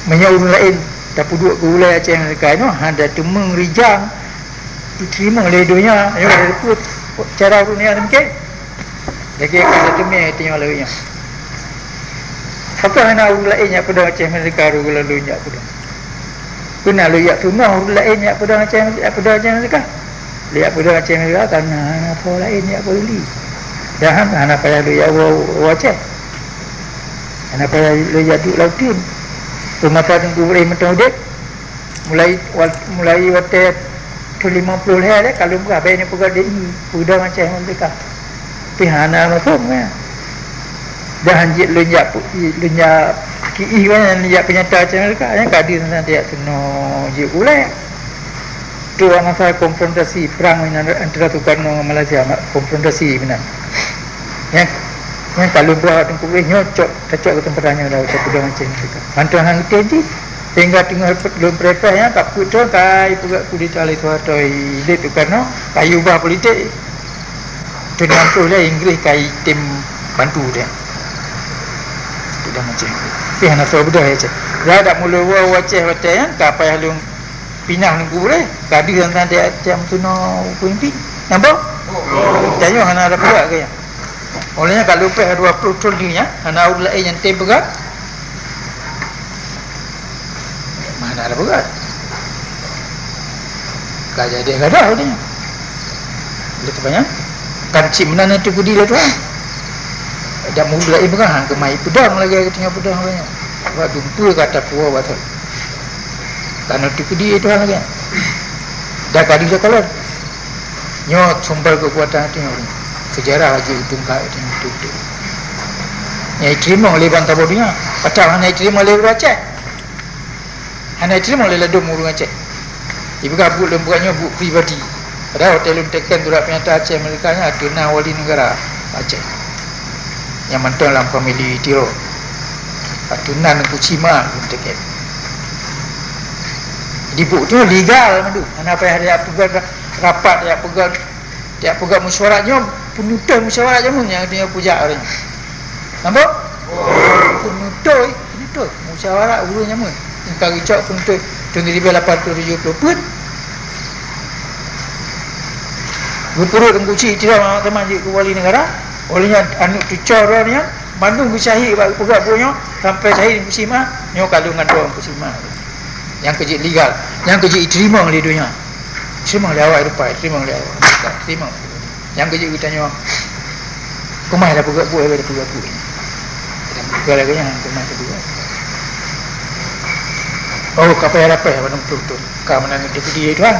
Menyau lain tak puduk ke wilayah Aceh mereka ni ada temeng rijang diterima oleh dunia yo ada put cara dunia mungkin lagi ada temeng tengok lalunya apa nak lainnya pada Aceh mereka lalunya pada kena lu yak tunau lainnya pada Aceh mereka lihat pada Aceh mereka karena apa lainnya boleh dah anak payah lu yak Aceh anak payah lu yak lautin Pemata tunggu boleh metodek mulai waktu 50 hari kalau berapa ini pegang DI sudah macam mereka pihana masuk ya dah hanjit lunyak KI kan lunyak penyata macam mereka yang kadir tentang dia seno je ulai tu masa konfrontasi perang antara Soekarno Malaysia konfrontasi benar yang kalau buat tengku boleh nyocok ke tempatnya dah macam sudah macam mereka mantan hang teji sehingga tengah belum prepare ya kat putra kai pegak kulit alai tuatoi dia tu karena kayu bah politik tu mampu lah Inggeris kai tim bantu dia sudah macam tapi hana so bedah aja dah dak mula waceh ya ka payah lu pinah nunggu boleh kadi tentang dia jam tuno pimpi nampak tanya hana ada pula ke ya olehnya kalau peh 20 triliunnya hana ulai yang tem berat mana ada berat gajah dia gadah olehnya lebih banyak kan cik menana tu kudi lah tu dah mulai berat hang kemai pedang lagi tengah pedang banyak buat dumpu kata puah betul karena tu kudi itu lagi dah kadi dah kalau nyot sumber kekuatan tengok sejarah lagi ujung kait yang itu yang diterima oleh bangsa bodohnya patah hanya diterima oleh Aceh hanya diterima oleh ladum urung Aceh ibu kabut lembukannya bu pribadi padahal hotel tekan turak penyata Aceh mereka nya ada wali negara Aceh yang mantan dalam famili Tiro atunan Kucima tekan di bu tu legal mandu mana apa ada pegang rapat dia pegang mesyuaratnya penutup mesyuarat jamun yang dia puja orang nampak penutup mesyuarat ulu nyamun engkau ricak penutup 2870 pun berpurut dan kucing tidak teman je ke wali negara olehnya anu tucar orangnya Bandung bersyahid pegang punya sampai syahid di Kusima nyo kalungan doang Kusima yang kerja legal yang kerja diterima oleh dunia terima oleh awak rupai terima oleh awak terima yang kerja kita tanya kemai dah pegang buat dah pegang buat dan pegang lagi yang kemai tu buat oh kapal yang apa ya mana betul kau menang dia dia itu kan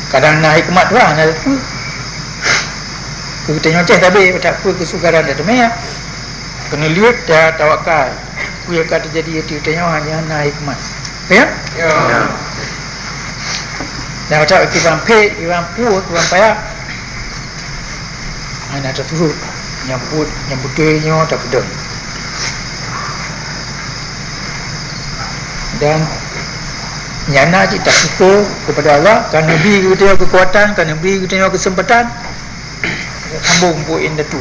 kadang naik kemat tu kan ada tu kita tanya cek tapi tak apa kesukaran dah temai ya kena lihat dah tawakal ku yang kata jadi itu tanya hanya naik kemat ya ya dan macam kita pay orang puas orang payah mana ada turut nyambut dia tak pedang dan nyana je tak syukur kepada Allah kan Nabi kita kekuatan kan Nabi kita kesempatan sambung buin dah tu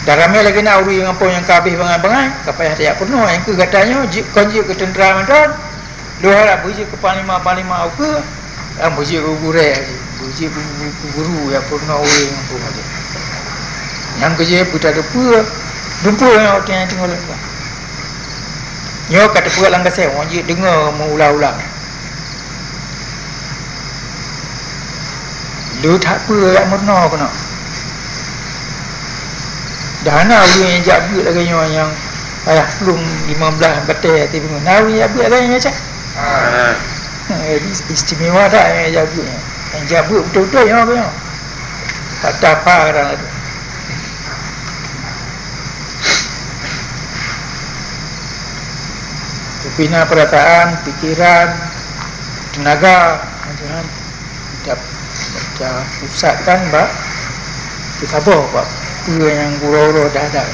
dah ramai lagi nak uri dengan apa yang kabeh bangai-bangai kapayah tak penuh yang ke katanya konji ke tentera mantan lu harap buji ke panglima ke buji ke guru yang pernah uri dengan apa dia yang kerja putar depa dumpu yang orang tengok lagi nyo kata purat langgar saya orang je dengar mengulang-ulang lu tak apa yang murna kena dah nak uri yang jaga lagi yang ayah belum 15 batai hati bingung nawi jaga lagi yang cak istimewa tak yang jaga betul-betul yang apa kata apa kadang tu bina perasaan, pikiran, tenaga macam dah pusatkan bak kita sabar bak apa yang guru-guru dah ada